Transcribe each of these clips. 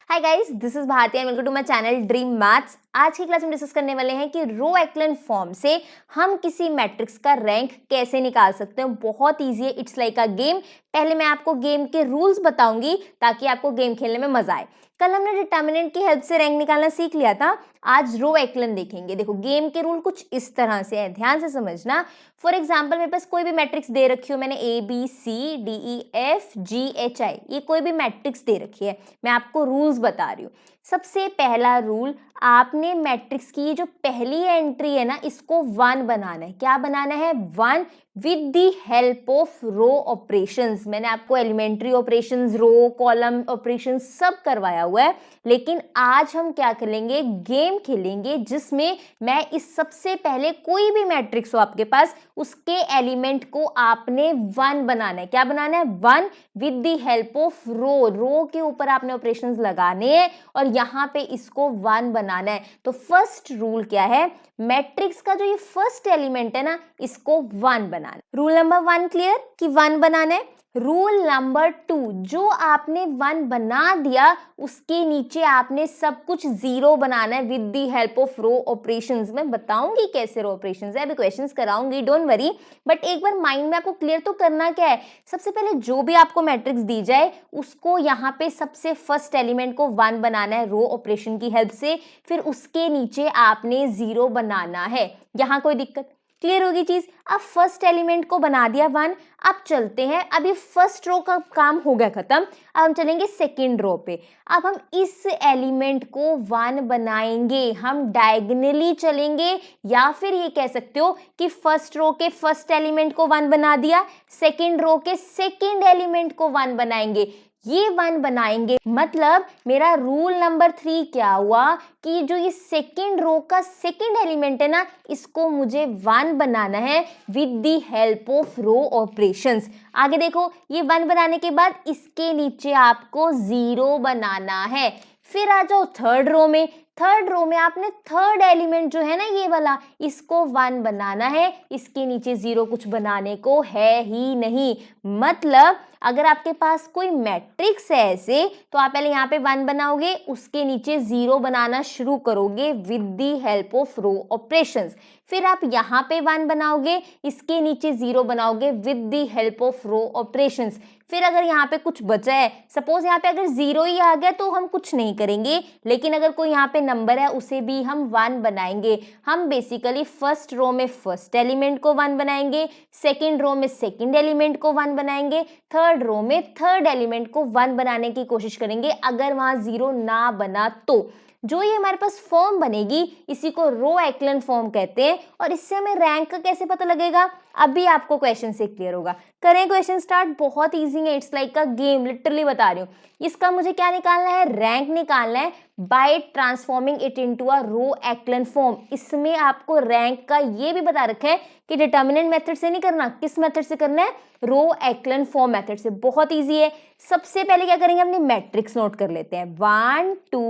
Hi guys, this is Bharti and welcome to my channel dream maths. आज की class में discuss करने वाले हैं कि रो एक्लन फॉर्म से हम किसी मैट्रिक्स का रैंक कैसे निकाल सकते हैं। बहुत इजी है, इट्स लाइक अ गेम। पहले मैं आपको गेम के रूल्स बताऊंगी ताकि आपको गेम खेलने में मजा आए। कल हमने डिटर्मिनेंट की हेल्प से रैंक निकालना सीख लिया था, आज रो एक्लन देखेंगे। देखो गेम के रूल कुछ इस तरह से है, ध्यान से समझना। फॉर एग्जाम्पल मेरे पास कोई भी मैट्रिक्स दे रखी हो, मैंने A B C D E F G H I, ये कोई भी मैट्रिक्स दे रखी है। मैं आपको रूल्स बता रही हूँ। सबसे पहला रूल, आपने मैट्रिक्स की ये जो पहली एंट्री है ना, इसको 1 बनाना है। क्या बनाना है? 1 with the help of row operations. मैंने आपको elementary operations, row column operations सब करवाया हुआ है, लेकिन आज हम क्या खेलेंगे? गेम खेलेंगे जिसमें मैं इस सबसे पहले कोई भी मैट्रिक्स हो आपके पास, उसके एलिमेंट को आपने 1 बनाना है। क्या बनाना है? 1 विद द हेल्प ऑफ रो के ऊपर आपने ऑपरेशंस लगाने हैं और यहाँ पे इसको 1 बनाना है। तो फर्स्ट रूल क्या है? मैट्रिक्स का जो ये फर्स्ट एलिमेंट है ना, इसको 1 बनाना है। रूल नंबर 1 क्लियर कि 1 बनाना है। रूल नंबर 2, जो आपने 1 बना दिया उसके नीचे आपने सब कुछ 0 बनाना है with the help of row operations. मैं बताऊंगी कैसे रो ऑपरेशंस है, अभी क्वेश्चंस कराऊंगी, डोंट वरी। बट एक बार माइंड में आपको क्लियर तो करना क्या है। सबसे पहले जो भी आपको मैट्रिक्स दी जाए उसको यहाँ पे सबसे फर्स्ट एलिमेंट को 1 बनाना है रो ऑपरेशन की हेल्प से, फिर उसके नीचे आपने 0 बनाना है। यहाँ कोई दिक्कत? क्लियर होगी चीज। अब फर्स्ट एलिमेंट को बना दिया 1, अब चलते हैं। अभी फर्स्ट रो का काम हो गया खत्म, अब हम चलेंगे सेकेंड रो पे। अब हम इस एलिमेंट को 1 बनाएंगे, हम डायगोनली चलेंगे, या फिर ये कह सकते हो कि फर्स्ट रो के फर्स्ट एलिमेंट को 1 बना दिया, सेकेंड रो के सेकेंड एलिमेंट को 1 बनाएंगे, ये 1 बनाएंगे। मतलब मेरा रूल नंबर 3 क्या हुआ कि जो ये सेकेंड रो का सेकेंड एलिमेंट है ना, इसको मुझे 1 बनाना है with the help of row operations. आगे देखो, ये 1 बनाने के बाद इसके नीचे आपको 0 बनाना है। फिर आ जाओ थर्ड रो में। थर्ड रो में आपने थर्ड एलिमेंट जो है ना, ये वाला, इसको 1 बनाना है। इसके नीचे 0 कुछ बनाने को है ही नहीं। मतलब अगर आपके पास कोई मैट्रिक्स है ऐसे, तो आप पहले यहाँ पे 1 बनाओगे, उसके नीचे 0 बनाना शुरू करोगे with the help of row operations. फिर आप यहाँ पे 1 बनाओगे, इसके नीचे 0 बनाओगे with the help of row operations. फिर अगर यहाँ पे कुछ बचा है, सपोज यहाँ पे अगर 0 ही आ गया तो हम कुछ नहीं करेंगे, लेकिन अगर कोई यहाँ पे नंबर है उसे भी हम 1 बनाएंगे। हम बेसिकली फर्स्ट रो में फर्स्ट एलिमेंट को 1 बनाएंगे, सेकेंड रो में सेकेंड एलिमेंट को 1 बनाएंगे, थर्ड रो में थर्ड एलिमेंट को 1 बनाने की कोशिश करेंगे। अगर वहां 0 ना बना तो जो ये हमारे पास फॉर्म बनेगी, इसी को रो एक्लन फॉर्म कहते हैं। और इससे हमें रैंक का कैसे पता लगेगा, अभी आपको क्वेश्चन से क्लियर होगा। करें क्वेश्चन स्टार्ट। बहुत इजी है, it's like a game, literally बता रही हूँ। इसका मुझे क्या निकालना है? रैंक निकालना है by transforming it into a row echelon form. इसमें आपको रैंक का ये भी बता रखा है कि डिटर्मिनेंट मेथड से नहीं करना, किस मेथड से करना है? रो एक्लन फॉर्म मेथड से। बहुत इजी है। सबसे पहले क्या करेंगे, अपने मैट्रिक्स नोट कर लेते हैं। 1 2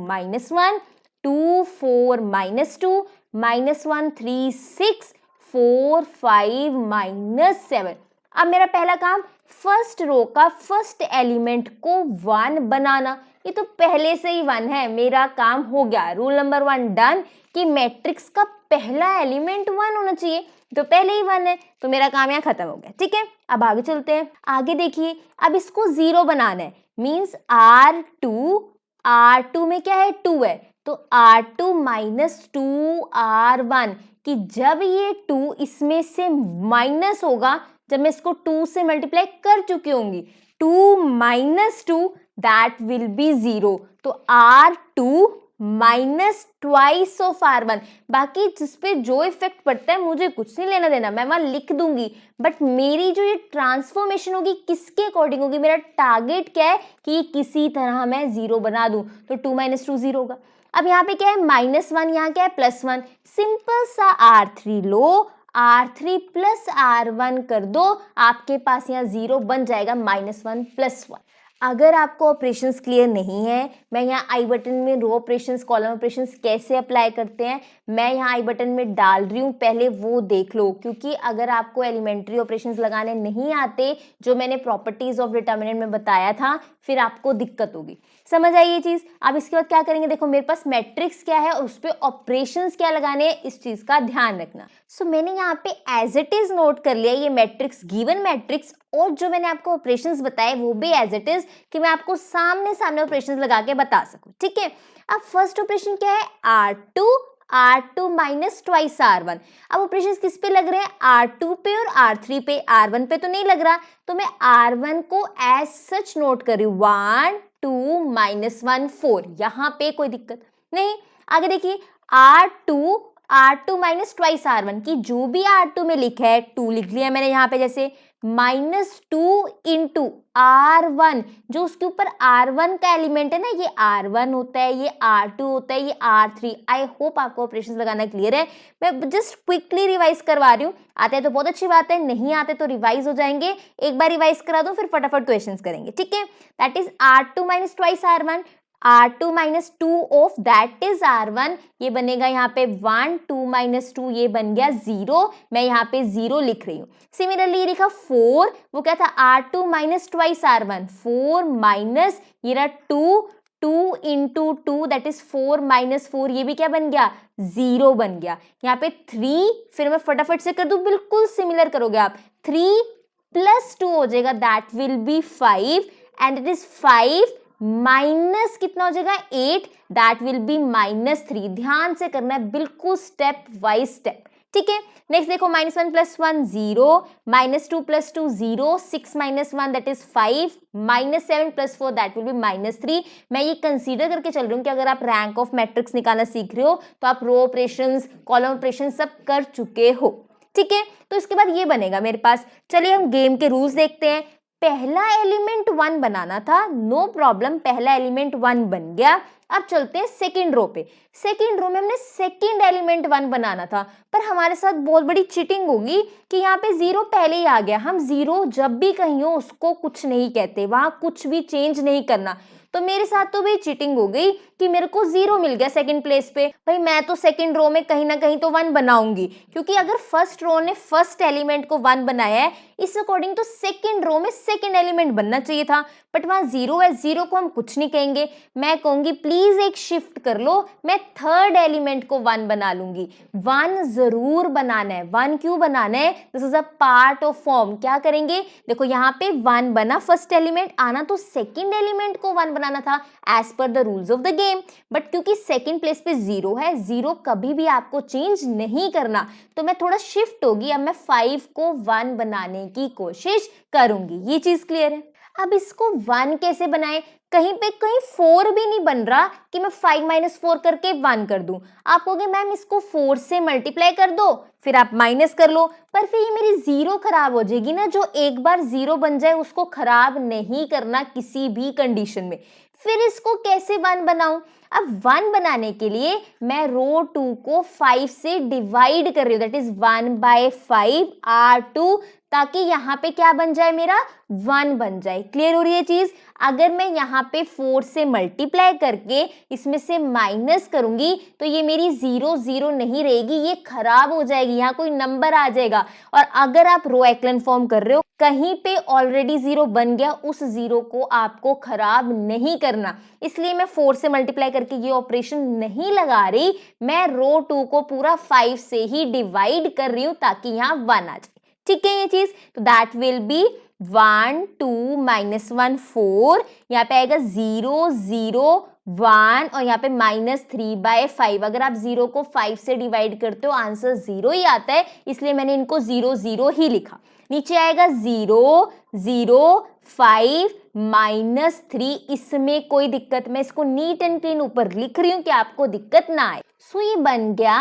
-1 2 4 -2 -1 3 6 4 5 -7। अब मेरा पहला काम, फर्स्ट रो का फर्स्ट एलिमेंट को 1 बनाना। ये तो पहले से ही 1 है, मेरा काम हो गया। रूल नंबर 1 डन कि मैट्रिक्स का पहला एलिमेंट 1 होना चाहिए, तो पहले ही 1 है, तो मेरा काम यहाँ खत्म हो गया। ठीक है, अब आगे चलते हैं। आगे देखिए, अब इसको 0 बनाना है, मीन्स R2 में क्या है? 2 है, तो R2 -2 R1 कि जब ये 2 इसमें से माइनस होगा, जब मैं इसको 2 से मल्टीप्लाई कर चुकी होंगी, 2 -2 दैट विल बी 0। तो R2 -2 ऑफ R1। बाकी जिसपे जो इफेक्ट पड़ता है मुझे कुछ नहीं लेना देना, मैं वहां लिख दूंगी। बट मेरी जो ये ट्रांसफॉर्मेशन होगी किसके अकॉर्डिंग होगी? मेरा टारगेट क्या है कि किसी तरह मैं 0 बना दूं, तो 2 - 2 0 होगा। अब यहाँ पे क्या है? -1, यहाँ क्या है? +1। सिंपल सा R3 लो, R3 + R1 कर दो, आपके पास यहाँ 0 बन जाएगा, -1 + 1। अगर आपको ऑपरेशंस क्लियर नहीं है, मैं यहाँ आई बटन में रो ऑपरेशंस, कॉलम ऑपरेशंस कैसे अप्लाई करते हैं मैं यहाँ आई बटन में डाल रही हूँ, पहले वो देख लो। क्योंकि अगर आपको एलिमेंट्री ऑपरेशंस लगाने नहीं आते, जो मैंने प्रॉपर्टीज ऑफ डिटर्मिनेंट में बताया था, फिर आपको दिक्कत होगी। समझ आई ये चीज। अब इसके बाद क्या करेंगे, देखो मेरे पास मैट्रिक्स क्या है और उस पर ऑपरेशंस क्या लगाने हैं, इस चीज का ध्यान रखना। सो मैंने यहाँ पे एज इट इज नोट कर लिया ये मैट्रिक्स, गिवन मैट्रिक्स, और जो मैंने आपको ऑपरेशंस बताए वो भी एज इट इज, कि मैं आपको सामने सामने ऑपरेशंस लगा के बता सकूं, ठीक है। अब फर्स्ट ऑपरेशन क्या है, R2 माइनस ट्वाइस R1। अब ऑपरेशंस किस पे लग रहे हैं, R2 पे और R3 पे, R1 पे तो नहीं लग रहा, तो मैं R1 को एज सच नोट कर रही हूँ, 1 2 माइनस 1 4, यहाँ पे कोई दिक्कत नहीं। आगे देखिए R2 माइनस ट्वाइस R1 की जो भी R2 में लिखा है 2 लिख लिया मैंने यहाँ पे, जैसे -2 इंटू R1, जो उसके ऊपर R1 का एलिमेंट है ना, ये R1 होता है, ये R2 होता है, ये R3। आई होप आपको ऑपरेशंस लगाना क्लियर है। मैं जस्ट क्विकली रिवाइज करवा रही हूँ, आते हैं तो बहुत अच्छी बात है, नहीं आते तो रिवाइज हो जाएंगे। एक बार रिवाइज करा दो फिर फटाफट क्वेश्चंस करेंगे, ठीक है। That is R2 minus twice R1, R2 minus 2 of that is R1, ये बनेगा यहाँ पे 1 2 माइनस 2, ये बन गया 0, मैं यहाँ पे 0 लिख रही हूँ। सिमिलरली ये लिखा 4, वो क्या था, R2 minus twice R1, 4 minus ये रहा 2 इंटू 2 दैट इज 4 माइनस 4, ये भी क्या बन गया, 0 बन गया। यहाँ पे 3, फिर मैं फटाफट से कर दूं, बिल्कुल सिमिलर करोगे आप, 3 प्लस 2 हो जाएगा, that will be 5, and it is 5 minus कितना हो जाएगा 8, दैट विल बी -3। ध्यान से करना है, बिल्कुल स्टेप वाइज स्टेप, ठीक है। नेक्स्ट देखो, -1 plus 1 0, -2 plus 2 0, 6 minus 1 that is 5, -7 plus 4 that will be -3। मैं ये कंसीडर करके चल रही हूँ कि अगर आप रैंक ऑफ मैट्रिक्स निकालना सीख रहे हो तो आप रो ऑपरेशंस, कॉलम ऑपरेशन सब कर चुके हो, ठीक है। तो इसके बाद ये बनेगा मेरे पास। चलिए हम गेम के रूल्स देखते हैं। पहला एलिमेंट 1 बनाना था, नो प्रॉब्लम, पहला एलिमेंट 1 बन गया। अब चलते हैं सेकंड रो पे। सेकंड रो में हमने सेकंड एलिमेंट 1 बनाना था, पर हमारे साथ बहुत बड़ी चीटिंग होगी कि यहाँ पे 0 पहले ही आ गया। हम 0 जब भी कहीं हो उसको कुछ नहीं कहते, वहां कुछ भी चेंज नहीं करना। तो मेरे साथ तो भाई चीटिंग हो गई कि मेरे को 0 मिल गया सेकंड प्लेस पे। भाई मैं तो सेकंड रो में कहीं ना कहीं तो 1 बनाऊंगी, क्योंकि अगर फर्स्ट रो ने फर्स्ट एलिमेंट को 1 बनाया है, इस अकॉर्डिंग तो सेकंड रो में सेकंड एलिमेंट बनना चाहिए था, बट वहां 0 है, 0 को हम कुछ नहीं कहेंगे। मैं कहूंगी प्लीज एक शिफ्ट कर लो, मैं थर्ड एलिमेंट को 1 बना लूंगी। 1 जरूर बनाना है। 1 क्यों बनाना है, this is a part of form. क्या करेंगे, देखो यहाँ पे 1 बना फर्स्ट एलिमेंट, आना तो सेकंड एलिमेंट को 1 बनाना था as per the rules of the game, but क्योंकि सेकंड प्लेस पे 0 है, 0 कभी भी आपको चेंज नहीं करना, तो मैं थोड़ा शिफ्ट होगी। अब मैं 5 को 1 बनाने की कोशिश करूंगी। ये चीज क्लियर है। अब इसको 1 कैसे बनाए, कहीं पे कहीं 4 भी नहीं बन रहा कि मैं 5 माइनस 4 करके 1 कर दूं। आप कहोगे मैम इसको 4 से मल्टीप्लाई कर दो, फिर आप माइनस कर लो, पर फिर ये मेरी 0 खराब हो जाएगी ना। जो एक बार 0 बन जाए उसको खराब नहीं करना किसी भी कंडीशन में। फिर इसको कैसे 1 बनाऊं, अब 1 बनाने के लिए मैं रो 2 को 5 से डिवाइड कर रही हूँ, दैट इज 1/5 R2, ताकि यहाँ पे क्या बन जाए, मेरा 1 बन जाए। क्लियर हो रही है चीज। अगर मैं यहाँ पे 4 से मल्टीप्लाई करके इसमें से माइनस करूंगी तो ये मेरी 0 0 नहीं रहेगी, ये खराब हो जाएगी, यहाँ कोई नंबर आ जाएगा। और अगर आप रो एक्लन फॉर्म कर रहे हो, कहीं पे ऑलरेडी 0 बन गया, उस 0 को आपको खराब नहीं करना। इसलिए मैं 4 से मल्टीप्लाई करके ये ऑपरेशन नहीं लगा रही, मैं रो 2 को पूरा 5 से ही डिवाइड कर रही हूँ ताकि यहाँ 1 आ जाए। ठीक है ये चीज, तो दैट विल बी 1 2 माइनस 1 4, यहाँ पे आएगा 0 0 1 और यहाँ पे -3/5। अगर आप 0 को 5 से डिवाइड करते हो आंसर 0 ही आता है, इसलिए मैंने इनको 0 0 ही लिखा। नीचे आएगा 0 0 5 -3, इसमें कोई दिक्कत, मैं इसको नीट एंड क्लीन ऊपर लिख रही हूँ कि आपको दिक्कत ना आए। सो ये बन गया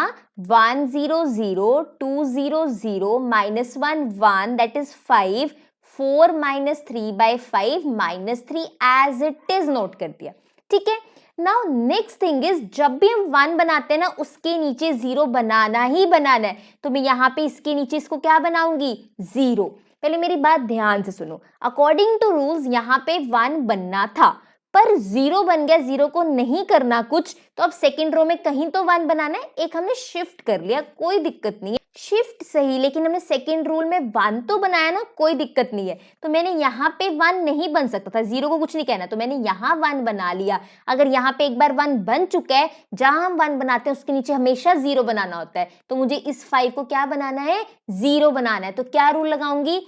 1 0 0 2 0 0 -1 1 that is 5 4 -3/5 -3 as it is note कर दिया। ठीक है, नाउ नेक्स्ट थिंग इज, जब भी हम 1 बनाते हैं ना उसके नीचे 0 बनाना ही बनाना है। तो मैं यहाँ पे इसके नीचे इसको क्या बनाऊंगी, 0। पहले मेरी बात ध्यान से सुनो, अकॉर्डिंग टू रूल्स यहाँ पे 1 बनना था, पर 0 बन गया, 0 को नहीं करना कुछ, तो अब सेकंड रो में कहीं तो 1 बनाना है। एक हमने शिफ्ट कर लिया, कोई दिक्कत नहीं है, शिफ्ट सही, लेकिन हमने सेकंड रूल में 1 तो बनाया ना, कोई दिक्कत नहीं है। तो मैंने यहाँ पे 1 नहीं बन सकता था, 0 को कुछ नहीं कहना, तो मैंने यहाँ 1 बना लिया। अगर यहाँ पे एक बार 1 बन चुका है, जहां हम 1 बनाते हैं उसके नीचे हमेशा 0 बनाना होता है। तो मुझे इस 5 को क्या बनाना है, 0 बनाना है। तो क्या रूल लगाऊंगी,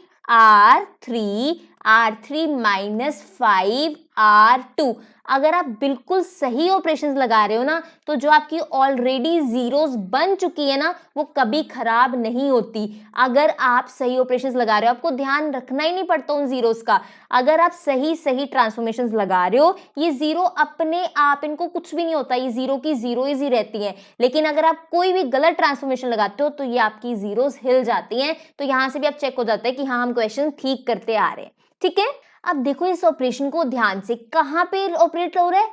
R3 माइनस 5 R2। अगर आप बिल्कुल सही ऑपरेशंस लगा रहे हो ना, तो जो आपकी ऑलरेडी जीरोस बन चुकी है ना, वो कभी खराब नहीं होती। अगर आप सही ऑपरेशंस लगा रहे हो, आपको ध्यान रखना ही नहीं पड़ता उन जीरोस का। अगर आप सही सही ट्रांसफॉर्मेशंस लगा रहे हो, ये जीरो अपने आप, इनको कुछ भी नहीं होता, ये जीरो की जीरो ही रहती है। लेकिन अगर आप कोई भी गलत ट्रांसफॉर्मेशन लगाते हो, तो ये आपकी जीरोस हिल जाती हैं। तो यहां से भी आप चेक हो जाता है कि हाँ, हम क्वेश्चन ठीक करते आ रहे हैं। ठीक है, अब देखो इस ऑपरेशन को ध्यान से, कहां पे ऑपरेट हो रहा है,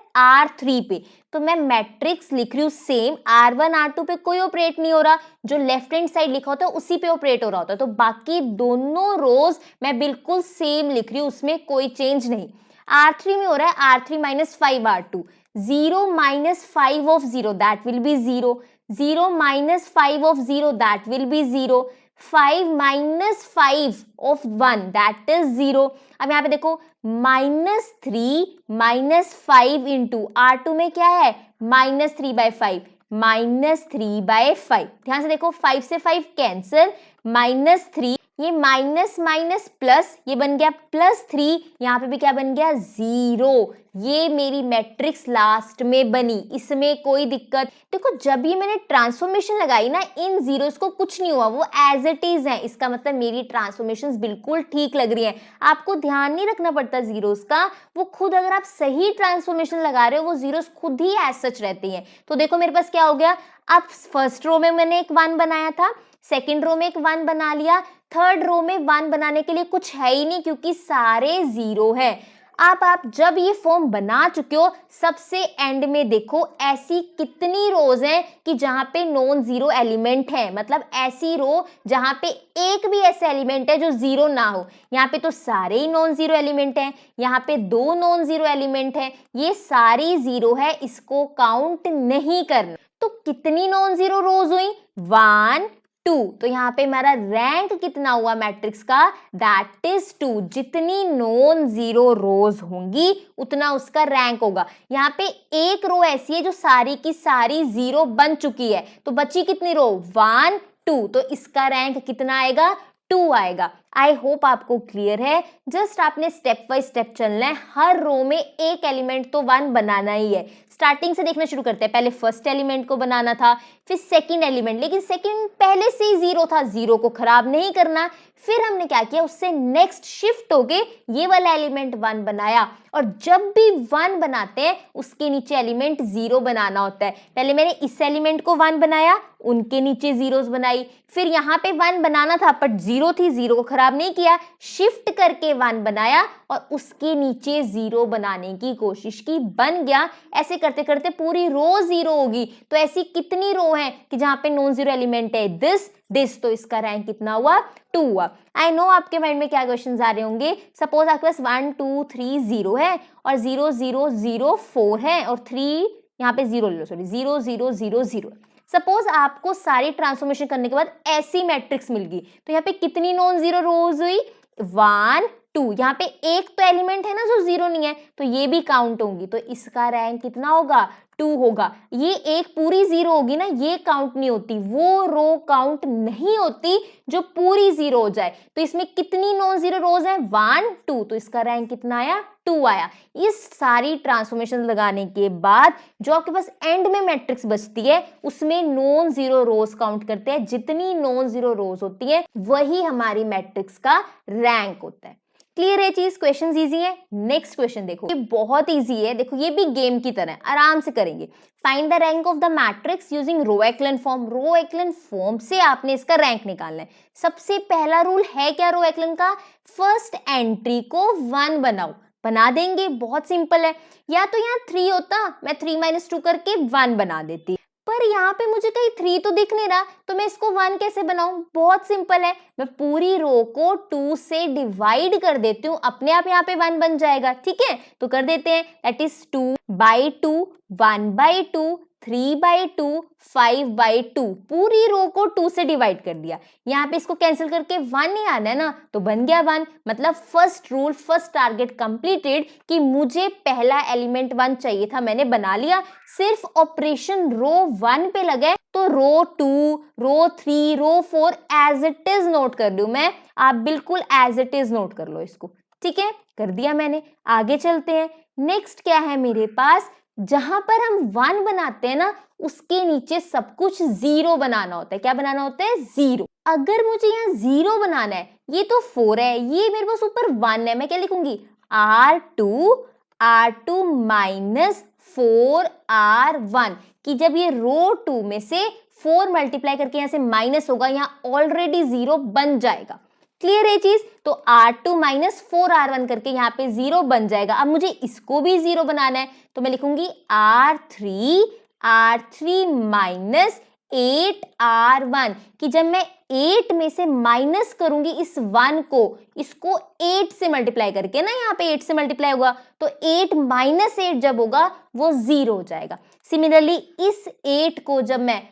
R3 पे। तो मैं मैट्रिक्स लिख रही हूँ सेम, R1 R2 पे कोई ऑपरेट नहीं हो रहा, जो लेफ्ट हैंड साइड लिखा होता है उसी पे ऑपरेट हो रहा होता है। तो बाकी दोनों रोज मैं बिल्कुल सेम लिख रही हूँ, उसमें कोई चेंज नहीं। R3 में हो रहा है R3 minus 5 R2, 0 minus 5 of 0 that will be 0, 0 minus 5 of 0 that will be 0, 5 minus 5 of 1 that is 0। अब यहाँ पे देखो, -3 माइनस 5 इंटू R2 में क्या है, -3/5, -3/5। ध्यान से देखो, 5 से 5 कैंसिल, -3, ये माइनस माइनस प्लस, ये बन गया +3, यहाँ पे भी क्या बन गया, 0। ये मेरी मैट्रिक्स लास्ट में बनी, इसमें कोई दिक्कत। देखो जब ये मैंने ट्रांसफॉर्मेशन लगाई ना, इन जीरोस को कुछ नहीं हुआ, वो एज इट इज है। इसका मतलब मेरी ट्रांसफॉर्मेशंस बिल्कुल ठीक लग रही है। आपको ध्यान नहीं रखना पड़ता जीरोस का, वो खुद, अगर आप सही ट्रांसफॉर्मेशन लगा रहे हो, वो जीरोस खुद ही एज सच रहती हैं। तो देखो मेरे पास क्या हो गया, अब फर्स्ट रो में मैंने एक 1 बनाया था, सेकेंड रो में एक 1 बना लिया, थर्ड रो में 1 बनाने के लिए कुछ है ही नहीं, क्योंकि सारे 0 है। आप जब ये फॉर्म बना चुके हो, सबसे एंड में देखो ऐसी कितनी रोज हैं कि जहां पे नॉन जीरो एलिमेंट है, मतलब ऐसी रो जहां पे एक भी ऐसे एलिमेंट है जो 0 ना हो। यहाँ पे तो सारे ही नॉन जीरो एलिमेंट हैं, यहाँ पे 2 नॉन जीरो एलिमेंट है, ये सारी 0 है, इसको काउंट नहीं करना। तो कितनी नॉन जीरो रोज हुई, 1 2। तो यहाँ पे हमारा रैंक कितना हुआ मैट्रिक्स का, दैट इज 2। जितनी नॉन जीरो रोज होंगी उतना उसका रैंक होगा। यहाँ पे एक रो ऐसी है जो सारी की सारी 0 बन चुकी है, तो बची कितनी रो, 1 2। तो इसका रैंक कितना आएगा, 2 आएगा। आई होप आपको क्लियर है। जस्ट आपने स्टेप बाय स्टेप चलना है, हर रो में एक एलिमेंट तो 1 बनाना ही है। स्टार्टिंग से देखना शुरू करते हैं, पहले फर्स्ट एलिमेंट को बनाना था, फिर सेकंड एलिमेंट, लेकिन सेकंड पहले से ही 0 था, 0 को खराब नहीं करना। फिर हमने क्या किया, उससे नेक्स्ट शिफ्ट होके ये वाला एलिमेंट 1 बनाया, और जब भी 1 बनाते हैं उसके नीचे एलिमेंट 0 बनाना होता है। पहले मैंने इस एलिमेंट को 1 बनाया, उनके नीचे जीरोस बनाई, फिर यहाँ पे 1 बनाना था बट 0 थी, 0 को खराब नहीं किया, शिफ्ट करके 1 बनाया और उसके नीचे 0 बनाने की कोशिश की, बन गया। ऐसे करते करते पूरी रो 0 होगी। तो ऐसी कितनी रो है कि जहां पे नॉन जीरो एलिमेंट है, दिस, तो इसका रैंक कितना हुआ, 2 हुआ। आई नो आपके माइंड में क्या क्वेश्चन आ रहे होंगे। सपोज आपके पास 1 2 3 0 है और 0 0 0 4 है और 3 यहाँ पे 0 ले लो, सॉरी 0 0 0 0। सपोज आपको सारी ट्रांसफॉर्मेशन करने के बाद ऐसी मैट्रिक्स मिल गई, तो यहाँ पे कितनी नॉन जीरो रोज हुई, 1 2। यहाँ पे एक तो एलिमेंट है ना जो 0 नहीं है, तो ये भी काउंट होंगी, तो इसका रैंक कितना होगा, 2 होगा। ये एक पूरी 0 होगी ना, ये काउंट नहीं होती, वो रो काउंट नहीं होती जो पूरी 0 हो जाए। तो इसमें कितनी नॉन जीरो रोज है, 1 2, तो इसका रैंक कितना आया, 2 आया। इस सारी ट्रांसफॉर्मेशन लगाने के बाद जो आपके पास एंड में मैट्रिक्स बचती है, उसमें नॉन जीरो रोज काउंट करते हैं। जितनी नॉन जीरो रोज होती है वही हमारी मैट्रिक्स का रैंक होता है। क्लियर है चीज, क्वेश्चन इजी है। नेक्स्ट क्वेश्चन देखो, ये बहुत इजी है, देखो ये भी गेम की तरह है, आराम से करेंगे। Find the rank of the matrix using row echelon form. Row echelon form से आपने इसका रैंक निकालना है। सबसे पहला रूल है क्या रो एक्लन का, फर्स्ट एंट्री को 1 बनाओ। बना देंगे, बहुत सिंपल है। या तो यहाँ 3 होता, मैं 3 - 2 करके 1 बना देती, पर यहाँ पे मुझे कहीं 3 तो दिख नहीं रहा, तो मैं इसको 1 कैसे बनाऊं, बहुत सिंपल है। मैं पूरी रो को 2 से डिवाइड कर देती हूँ, अपने आप यहाँ पे 1 बन जाएगा। ठीक है, तो कर देते हैं, दैट इज 2/2 1/2 3/2 5/2 पूरी रो को 2 से डिवाइड कर दिया। यहाँ पे इसको कैंसिल करके 1 ही आना है ना, तो बन गया 1। मतलब first rule, first target completed कि मुझे पहला एलिमेंट 1 चाहिए था, मैंने बना लिया। सिर्फ ऑपरेशन रो 1 पे लगे तो रो 2, रो 3, रो 4 एज इट इज नोट कर लूं मैं। आप बिल्कुल एज इट इज नोट कर लो इसको, ठीक है, कर दिया मैंने। आगे चलते हैं। नेक्स्ट क्या है मेरे पास, जहां पर हम 1 बनाते हैं ना, उसके नीचे सब कुछ 0 बनाना होता है। क्या बनाना होता है? 0। अगर मुझे यहाँ 0 बनाना है, ये तो 4 है, ये मेरे पास ऊपर 1 है, मैं क्या लिखूंगी? R2 माइनस 4R1 कि जब ये रो 2 में से 4 मल्टीप्लाई करके यहाँ से माइनस होगा, यहाँ ऑलरेडी 0 बन जाएगा। क्लियर है चीज? तो R2 माइनस 4R1 करके यहाँ पे 0 बन जाएगा। अब मुझे इसको भी 0 बनाना है, तो मैं लिखूंगी R3 माइनस 8R1 कि जब मैं 8 में से माइनस करूंगी इस 1 को, इसको 8 से मल्टीप्लाई करके ना, यहाँ पे 8 से मल्टीप्लाई होगा, तो 8 माइनस 8 जब होगा वो 0 हो जाएगा। सिमिलरली इस 8 को जब मैं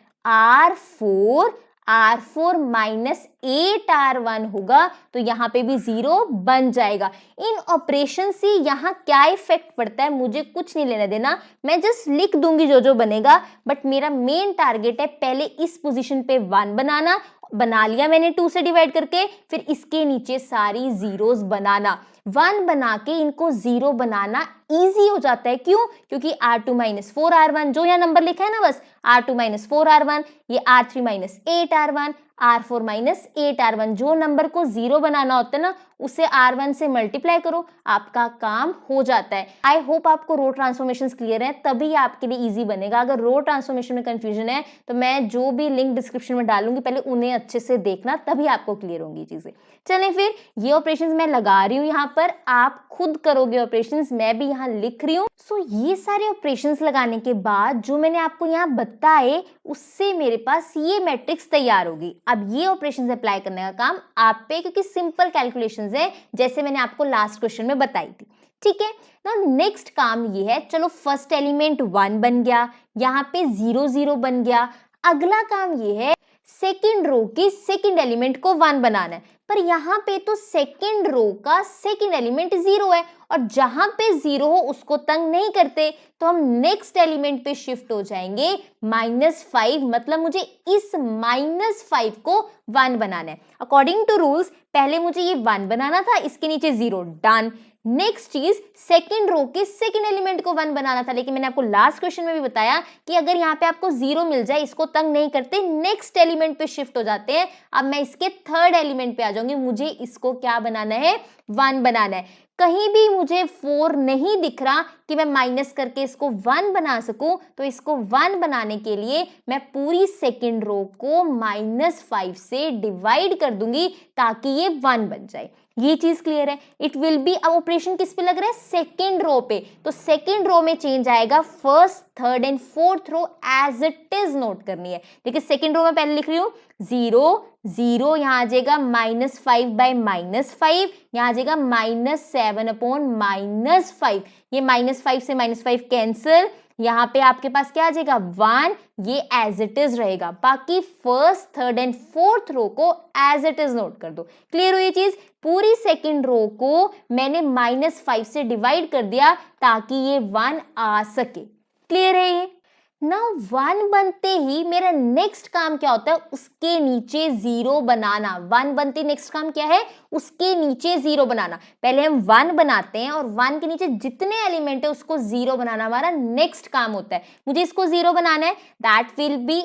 R4 माइनस 8R1 होगा, तो यहाँ पे भी 0 बन जाएगा। इन ऑपरेशन से यहाँ क्या इफेक्ट पड़ता है मुझे कुछ नहीं लेना देना, मैं जस्ट लिख दूंगी जो जो बनेगा। बट मेरा मेन टारगेट है पहले इस पोजीशन पे 1 बनाना। बना लिया मैंने 2 से डिवाइड करके, फिर इसके नीचे सारी जीरोस बनाना। 1 बना के इनको 0 बनाना इजी हो जाता है। क्यों? क्योंकि R2 माइनस 4R1 जो यहाँ नंबर लिखा है ना, बस R2 माइनस 4R1, ये R3 minus 8R1, R4 minus 8R1, जो नंबर को 0 बनाना होता है ना, उसे R1 से मल्टीप्लाई करो, आपका काम हो जाता है। आई होप आपको रो ट्रांसफॉर्मेशन क्लियर है, तभी आपके लिए इजी बनेगा। अगर रो ट्रांसफॉर्मेशन में कंफ्यूजन है तो मैं जो भी लिंक डिस्क्रिप्शन में डालूंगी, पहले उन्हें अच्छे से देखना, तभी आपको क्लियर होंगी चीजें। चलें फिर, ये ऑपरेशंस मैं लगा रही हूँ यहाँ पर, आप खुद करोगे ऑपरेशंस, मैं भी यहाँ लिख रही हूँ। सो ये सारे ऑपरेशंस लगाने के बाद जो मैंने आपको यहाँ बताए, उससे मेरे पास ये मैट्रिक्स तैयार होगी। अब ये ऑपरेशंस अप्लाई करने का काम आप पे, क्योंकि सिंपल कैलकुलेशंस है, जैसे मैंने आपको लास्ट क्वेश्चन में बताई थी। ठीक है ना। नेक्स्ट काम ये है, चलो फर्स्ट एलिमेंट 1 बन गया, यहाँ पे 0 0 बन गया। अगला काम ये है सेकेंड रो के सेकेंड एलिमेंट को 1 बनाना है, पर यहाँ पे तो सेकेंड रो का सेकेंड एलिमेंट 0 है, और जहां पे 0 हो उसको तंग नहीं करते, तो हम नेक्स्ट एलिमेंट पे शिफ्ट हो जाएंगे -5। मतलब मुझे इस -5 को 1 बनाना है। अकॉर्डिंग टू रूल्स पहले मुझे ये 1 बनाना था, इसके नीचे 0, डन। नेक्स्ट चीज, सेकेंड रो के सेकेंड एलिमेंट को 1 बनाना था, लेकिन मैंने आपको लास्ट क्वेश्चन में भी बताया कि अगर यहाँ पे आपको 0 मिल जाए, इसको तंग नहीं करते, नेक्स्ट एलिमेंट पे शिफ्ट हो जाते हैं। अब मैं इसके थर्ड एलिमेंट पे आ जाऊंगी, मुझे इसको क्या बनाना है? 1 बनाना है। कहीं भी मुझे 4 नहीं दिख रहा कि मैं माइनस करके इसको 1 बना सकूं, तो इसको 1 बनाने के लिए मैं पूरी सेकेंड रो को -5 से डिवाइड कर दूंगी, ताकि ये 1 बन जाए। ये चीज क्लियर है? इट विल बी, अब ऑपरेशन किस पे लग रहा है? सेकेंड रो पे, तो सेकेंड रो में चेंज आएगा, first third and fourth row as it is note करनी है। देखिए सेकेंड रो में पहले लिख रही हूँ 0 0, यहाँ आ जाएगा -5 बाय -5, यहाँ आ जाएगा -7 अपॉन -5, ये -5 से -5 कैंसिल, यहाँ पे आपके पास क्या आ जाएगा? 1, ये एज इट इज रहेगा। बाकी first third and fourth row को एज इट इज नोट कर दो। क्लियर हुई ये चीज? पूरी सेकेंड रो को मैंने -5 से डिवाइड कर दिया, ताकि ये 1 आ सके। क्लियर है ये? नाउ 1 बनते ही मेरा नेक्स्ट काम क्या होता है? उसके नीचे 0 बनाना। 1 बनते नेक्स्ट काम क्या है? उसके नीचे 0 बनाना। पहले हम 1 बनाते हैं, और 1 के नीचे जितने एलिमेंट है उसको 0 बनाना हमारा नेक्स्ट काम होता है। मुझे इसको 0 बनाना है, दैट विल बी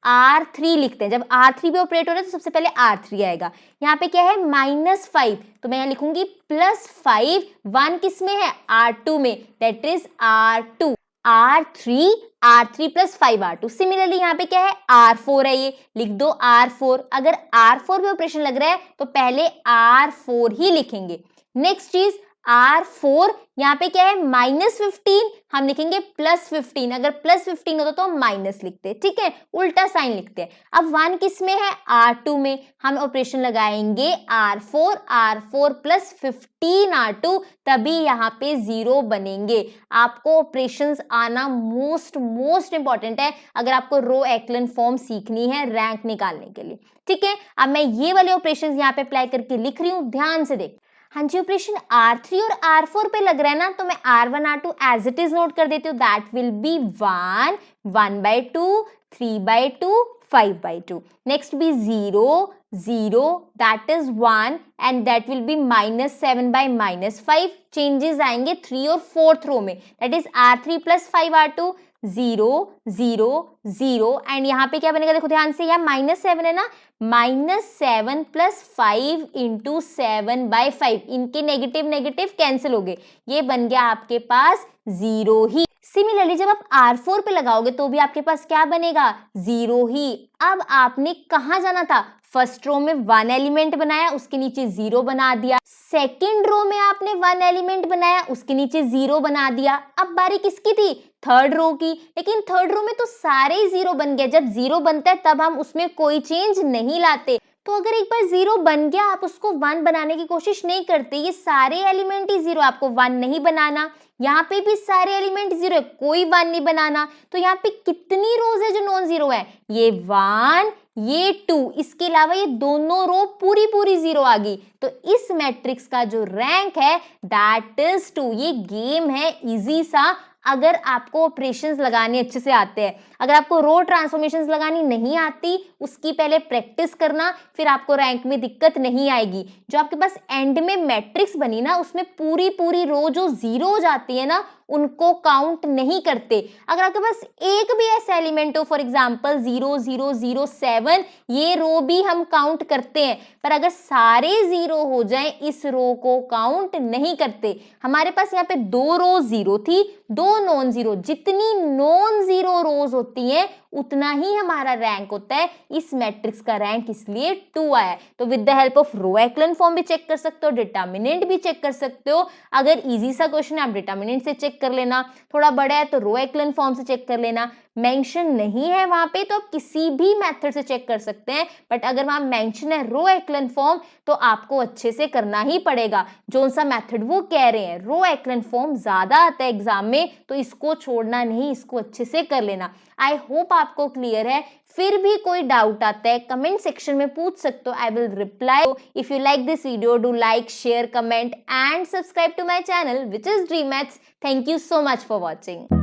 R3 लिखते हैं। जब R3 पे ऑपरेट हो रहा है तो सबसे पहले R3 आएगा। यहाँ पे क्या है? -5, तो मैं यहाँ लिखूंगी +5। 1 किस में है? R2 में, that is R2। R3 plus 5R2। Similarly यहाँ पे क्या है? R4 है, ये लिख दो R4। अगर R4 पे ऑपरेशन लग रहा है तो पहले R4 ही लिखेंगे। नेक्स्ट चीज, R4 यहाँ पे क्या है -15, हम लिखेंगे +15, अगर +15 होता तो हम माइनस लिखते, ठीक है, उल्टा साइन लिखते हैं। अब 1 किस में है, R2 में, हम ऑपरेशन लगाएंगे R4 प्लस 15 R2, तभी यहाँ पे 0 बनेंगे। आपको ऑपरेशंस आना मोस्ट इंपॉर्टेंट है अगर आपको रो एक्लन फॉर्म सीखनी है रैंक निकालने के लिए, ठीक है। अब मैं ये वाले ऑपरेशंस यहाँ पे अप्लाई करके लिख रही हूँ, ध्यान से देख। हाँ जी, ऑपरेशन R3 और R4 पे लग रहा है ना, तो मैं R1 R2 as it is note कर देती हूँ। That will be 1, 1/2, 3/2, 5/2. नेक्स्ट भी 0, 0, that is 1 and that will be -7 by -5. Changes आएंगे 3 और 4th रो में, that is R3 plus 5R2, 0, 0, 0 and यहाँ पे क्या बनेगा, देखो ध्यान से, यहाँ -7 है ना, -7 + 5 × 7/5, इनके नेगेटिव कैंसिल हो गए, ये बन गया आपके पास 0 ही। सिमिलरली जब आप R4 पे लगाओगे तो भी आपके पास क्या बनेगा, 0 ही। अब आपने कहाँ जाना था, फर्स्ट रो में 1 एलिमेंट बनाया, उसके नीचे 0 बना दिया। सेकेंड रो में आपने 1 एलिमेंट बनाया, उसके नीचे 0 बना दिया। अब बारी किसकी थी, थर्ड रो की, लेकिन थर्ड रो में तो सारे ही 0 बन गए। जब 0 बनता है तब हम उसमें कोई चेंज नहीं लाते, तो अगर एक बार 0 बन गया आप उसको 1 बनाने की कोशिश नहीं करते, ये सारे एलिमेंट ही 0, आपको 1 नहीं बनाना। यहाँ पे भी सारे एलिमेंट 0 है, कोई 1 नहीं बनाना। तो यहाँ पे कितनी रोज है जो नॉन 0 है, ये 1, ये 2, इसके अलावा ये दोनों रो पूरी 0 आ गई। तो इस मैट्रिक्स का जो रैंक है दैट इज 2। ये गेम है इजी सा, अगर आपको ऑपरेशंस लगाने अच्छे से आते हैं। अगर आपको रो ट्रांसफॉर्मेशंस लगानी नहीं आती, उसकी पहले प्रैक्टिस करना, फिर आपको रैंक में दिक्कत नहीं आएगी। जो आपके पास एंड में मैट्रिक्स बनी ना, उसमें पूरी रो जो 0 हो जाती है ना, उनको काउंट नहीं करते। अगर आपके पास एक भी ऐसा एलिमेंट हो, फॉर एग्जांपल 0, 0, 0, 7, ये रो भी हम काउंट करते हैं, पर अगर सारे 0 हो जाएं, इस रो को काउंट नहीं करते। हमारे पास यहाँ पे 2 रो 0 थी, 2 नॉन 0, जितनी नॉन 0 रोज होती हैं उतना ही हमारा रैंक होता है। इस मैट्रिक्स का रैंक इसलिए 2 आया है। तो with the help of row echelon form भी चेक कर सकते हो, डिटर्मिनेंट भी चेक कर सकते हो। अगर इजी सा क्वेश्चन है आप डिटर्मिनेंट से चेक कर लेना, थोड़ा बड़ा है तो रो एक्लन फॉर्म से चेक कर लेना। मेंशन नहीं है वहां पे तो आप किसी भी मेथड से चेक कर सकते हैं, बट अगर वहां मेंशन है रो एक्लन फॉर्म तो आपको अच्छे से करना ही पड़ेगा। जो सा मेथड वो कह रहे हैं, रो एक्लन फॉर्म ज्यादा आता है एग्जाम में, तो इसको छोड़ना नहीं, इसको अच्छे से कर लेना। आई होप आपको क्लियर है। फिर भी कोई डाउट आता है कमेंट सेक्शन में पूछ सकते हो, I will reply. If you like this video, do like, share, comment and subscribe to my channel which is Dream Maths. Thank you so much for watching.